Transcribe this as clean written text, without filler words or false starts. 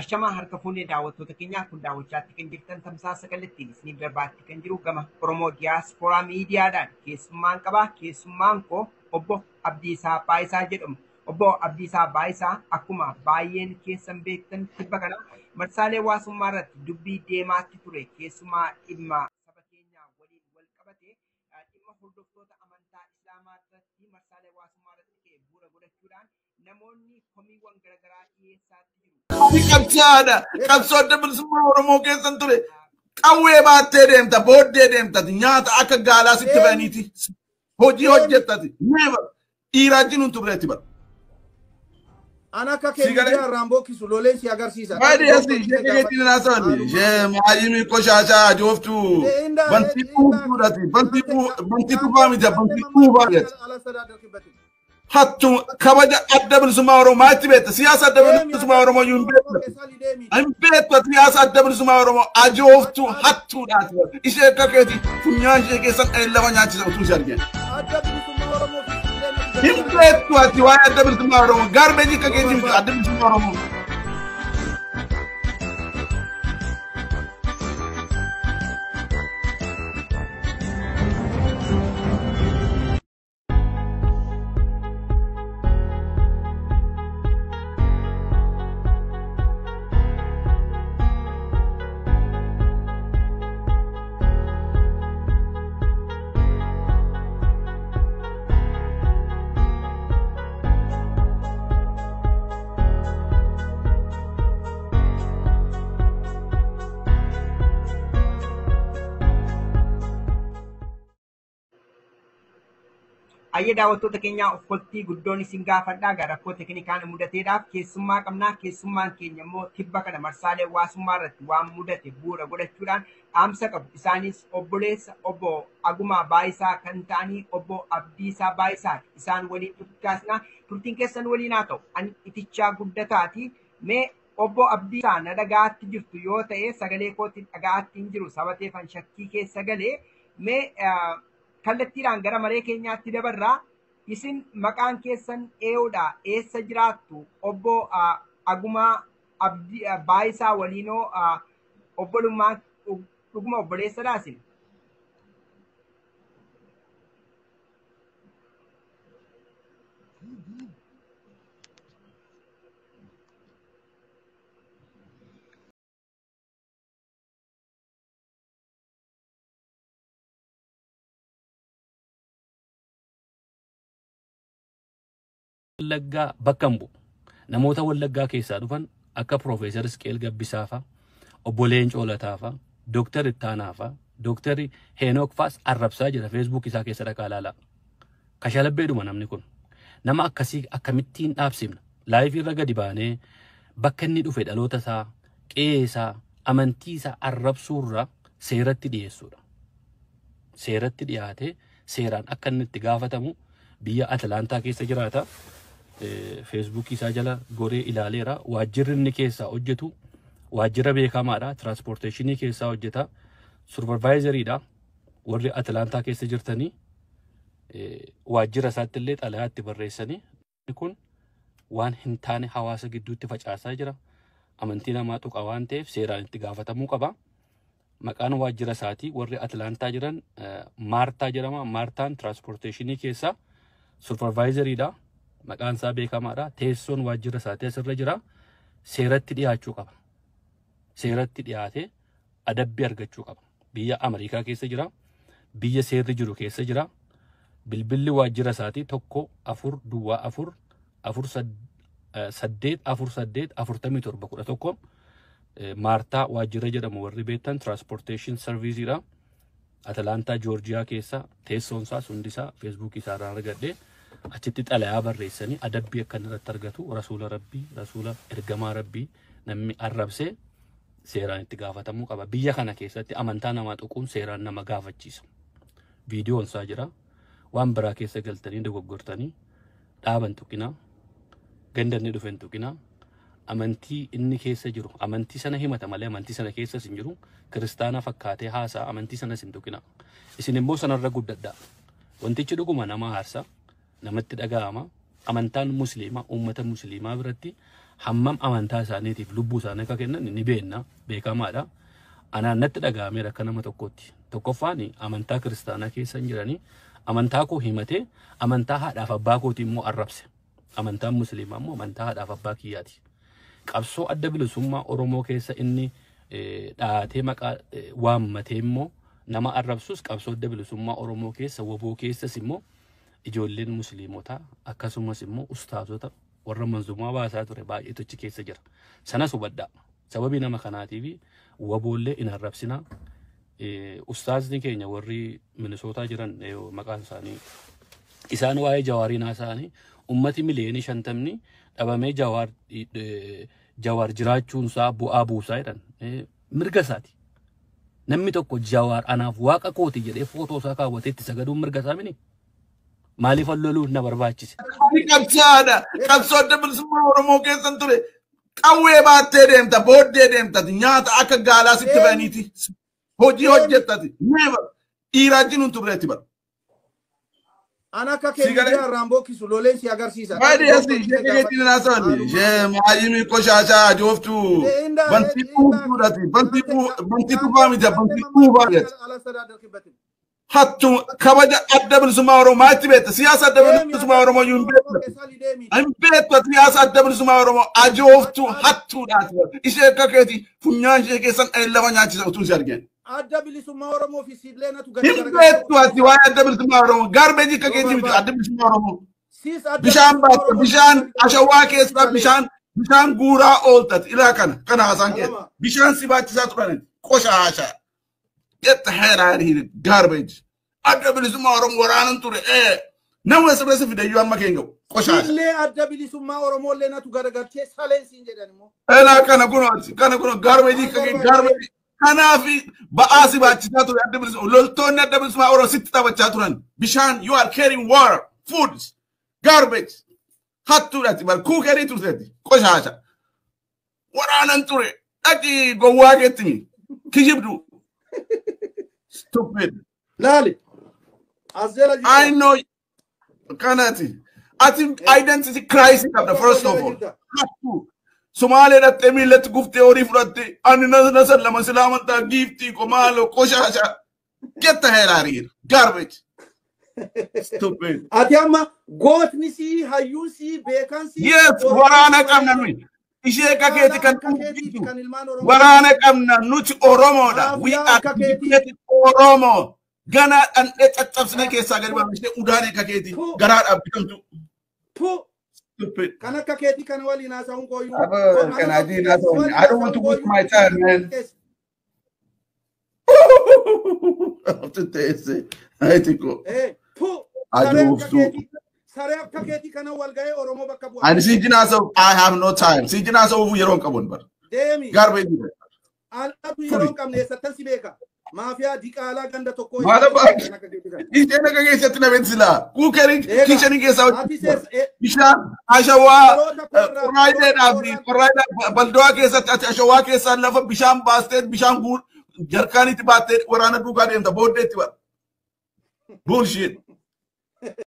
Ashamaa harka fuunee daawwattoota keenyaa kun daawwachaatti kan jirtan tamsaasa kallattiin isiniif darbaatti kan jiru gama Oromoo Diyaaspooraa Miidiyaadhaan keessummaan qaba. Keessummaan koo obbo Abdiisaa Baayisaa jedhamu. Obbo Abdiisaa Baayisaa akkuma baay'een keessan beektan tibba kana marsaalee hawaasummaa irratti dubbii deemaatti ture. Keessumaa dhimma saba keenyaa waliin wal qabate dhimma hordoftoota amantaa Islaamaa irratti marsaalee hawaasummaa irratti ka'e bu'uura godhachuudhaan namoonni komiiwwan garaagaraa dhiyeessaatti jiru. Qabsaadha. Qabsoodde bilisummaa Oromoo keessan ture. Qawwee baattee deemta, booddee deemtati, nyaata akka gaalaa sitti ba'aniiti. Hojii hojjettati. Neema dhiiraa jinuun turreetti bara. Ana akka keenya Raamboo kisu loleen si agarsiisa. Baay'ee asii ishee keetiin naasawani. Ishee maayimi qoshaashaa jooftu. Bantii buufuudhaati. Bantii buufaa miti. Bantii buufaa miti. Hattu kabaja adda bilisummaa Oromoo maatti beekta. Siyaasa adda bilisummaa Oromoo yuun beekta. Ani beekta siyaasa adda bilisummaa Oromoo ajooftu hattuudhaati. Ishee akka keeti funyaan ishee keessan lama nyaachisa utuu ishee argeen. Hin beektu ati waa'ee adda bilisummaa Oromoo gaarbeejii akka keetii miti adda bilisummaa Oromoo. Ayya daawwattoota keenyaa uffattii guddoon isin gaafadhaa gara rakkoo teeknikaan mudateedhaaf keessummaa qabnaa. Keessummaan keenya immoo tibba kana marsaalee hawaasummaa irratti waan mudate bu'uura godhachuudhaan dhaamsa qabu. Isaanis obboleessa obbo Agumaa Baayisaa kan ta'anii obbo Abdiisaa Baayisaa isaan waliin turtiikaasnaa. Turtiin keessan waliin haa ta'u ani itichaa guddataati. Mee obbo Abdiisaa na dhagaatti jirtu yoo ta'e sagalee kootiin dhagaatti hin jiru sabateefan shakkii keessa galee mee kallattiidhaan gara maree keenyaatti dabarraa. Isin maqaan keessan ee'uudha eessa jiraattu obbo Agumaa Baayisaa waliinoo obbolummaa dhuguma obboleessadhaa isin? Wallaggaa bakka hin bu'u. Namoota Wallaggaa keessaa dhufan akka Profeesar Isqeel Gabbisaa fa'a, obbo Leencoo Lataa fa'a, Dooktar Ittaanaa fa'a, Dooktar Heenook fa'as arrabsaa jira Facebook isaa keessa dhaqaa ilaalaa. Kashalabbeedhuma namni kun. Nama akkasii akkamittiin dhaabsifna? Laayifii irra gadi baanee bakka inni dhufe dhaloota isaa, qe'ee isaa, amantii isaa arrabsuurra seeratti dhiyeessuudha. Seeratti dhiyaatee seeraan akka inni itti gaafatamu biyya Atlaantaa keessa jiraata. Facebook isaa jala goree ilaaleera. Waajjirri inni keessaa hojjetu waajjira beekamaadha. Transporteeshinii keessaa hojjeta. Supervaayizariidha. Warri Atlaantaa keessa jirtanii waajjira isaatti illee xalayaa itti barreessanii kun waan hin taane hawaasa gidduutti facaasaa jira. Amantii namaa tuqa waan ta'eef seeraan itti gaafatamuu qaba. Maqaan waajjira isaatii warri Atlaantaa jiran Maartaa jedhama. Maartaan transporteeshinii keessaa supervaayizariidha. Maqaan isaa beekamaadha. Teessoon waajjira isaatii asirra jira. Seeratti dhiyaachuu qaba. Seeratti dhiyaatee adabbii argachuu qaba. Biyya Ameerikaa keessa jira. Biyya seerri jiru keessa jira. Bilbilli waajjira isaatii 1-4-4-8-4-8-47-11 Maartaa waajjira jedhamu warri beektan transportation serviceidha. Atlaantaa Joorjiyaa keessa teessoon isaa hundisaa Facebook isaa irraa argadhee achitti xalayaa barreessanii adabbii akka irratti argatu rasuula rabbii, rasuula ergamaa rabbii namni arrabsee seeraan itti gaafatamuu qaba. Biyya kana keessatti amantaa namaa tuquun seeraan nama gaafachiisa. Viidiyoon isaa jira. Waan biraa keessa galtanii dogoggortanii dhaaban tuqinaa, gandanni dhufen tuqinaa, amantii inni keessa jiru amantii sana himata malee amantii sana keessa hin jiru. Kiristaana fakkaatee haasaa amantii sana hin tuqinaa. Isin immoo sanarra guddadhaa. Wantichi dhuguma nama aarsa, namatti dhaga'ama. Amantaan musliimaa uummata musliimaa biratti hammam amantaa isaaniitiif lubbuu isaanii akka kennan ni beekna beekamaadha. Anaan natti dhaga'amee akka nama tokkotti. Tokkoffaan amantaa kiristaanaa keessa hin jiranii amantaa koo himatee amantaa haadhaaf abbaa kooti immoo arrabse. Amantaan musliimaa immoo amantaa haadhaaf abbaa kiyyaati. Qabsoo adda bilisummaa Oromoo keessa inni dhaatee maqaa waammatee immoo nama arrabsus qabsoo adda bilisummaa Oromoo keessa waboo keessas immoo ijoolleen musliimotaa akkasumas immoo ustaazota warra manzumaa baasaa ture baay'eetu achi keessa jira. Sanas hubadhaa. Sababii nama kanaatiif waboollee in arrabsina. Ustaazni keenya warri Minisootaa jiran maqaan isaanii isaan waa'ee Jawaarii naasaanii ummati miliyoonii 50 dhabamee Jawaar jiraachuun isaa bu'aa buusaa jedhan mirga isaati. Namni tokko Jawaar anaaf waaqa kooti jedhee footoo isaa kaawwatee itti sagaduun mirga isaa mini. Maaliif loluun na barbaachise? Qabsaadha. Qabsoo adda bilisummaa Oromoo keessan ture. Qawwee baattee deemta, booddee deemta, nyaata akka gaalaa sitti baniiti. Hojii hojjettati. Never. Dhiiraatiin hin turreetti bara. Ana akka keenya Raamboo kisu lolensi agarsiisa. Baadhi asii sheekeetiin naasawani. Shee maayimi qoshashaa jooftu. Bantii kuutuudhaati. Bantii tubaa miti. Bantii kuubaa jedha. Hattu kabaja adda bilisummaa Oromoo maatti beekta. Siyaasa adda bilisummaa Oromoo yuun beekta. Ani beekta siyaasa adda bilisummaa Oromoo ajooftu hattuudhaati. Ishee akka keeti funyaan ishee keessan lafa nyaachisa utuu si argeen. Adda bilisummaa Oromoo fi siidleenatu hin beektu ati waa'ee adda bilisummaa Oromoo gaarbeejii akka keetii miti adda bilisummaa Oromoo. Bishaan baatta bishaan ashawaa keessaa bishaan guuraa ooltati ilaa kana haasaan keessa. Bishaan si baachisaa turan qoshaashaa. Get the hell out of here, garbage. Adda bilisummaa Oromoo waraanan ture. Nama sirreessa fide yoo amma keenya qoshaasha. Illee adda bilisummaa Oromoo illee natu garagartee saleensiin jedhan immoo. Elaa kana kuno garbage kake garbage. Kanaafi ba'aasi baachisaa ture adda bilisummaa loltoonni adda bilisummaa Oromoo sitti taphachaa turan. Bishaan you are carrying water, foods, garbage. Hattuudhaati bal kuukerii turteetti qoshaasha. Waraanan ture. Dhaqi gowwaa keettimi. Kijibdu. Stupid. Lali. I know. Kanati. I think identity crisis of the first of all. Somalia that Emil let go theory for the Ananasa Lamasalamata, Gifty, Komalo, Koshasha. Get the hell out of here. Garbage. Stupid. Adiama, goat nisi, hayusi, vacancy. Yes, Warana Kamnami. Isheka keti kan warana kamna nuti Oromo da we are dedicated Oromo Gana and etapsne ke sagari ba mishne udane ka keti garar abikamtu stupid kana ka keti kan wali na sa unko yu kana di na so I don't want to waste my time man after this I think I do and Sijinaso, I have no time. Sijinaso over your own carbon, but garbage. Mafia, Dicala, Ganda Toko. What about is there a case at Navensilla? Who carrying kitchen is out? Bishan, Ashawa, Rider, Baldoa case at Ashawa case and love of Bisham Bastet, Bisham Good, Jarkani Batet, Warana Bugan and the boat. Bullshit.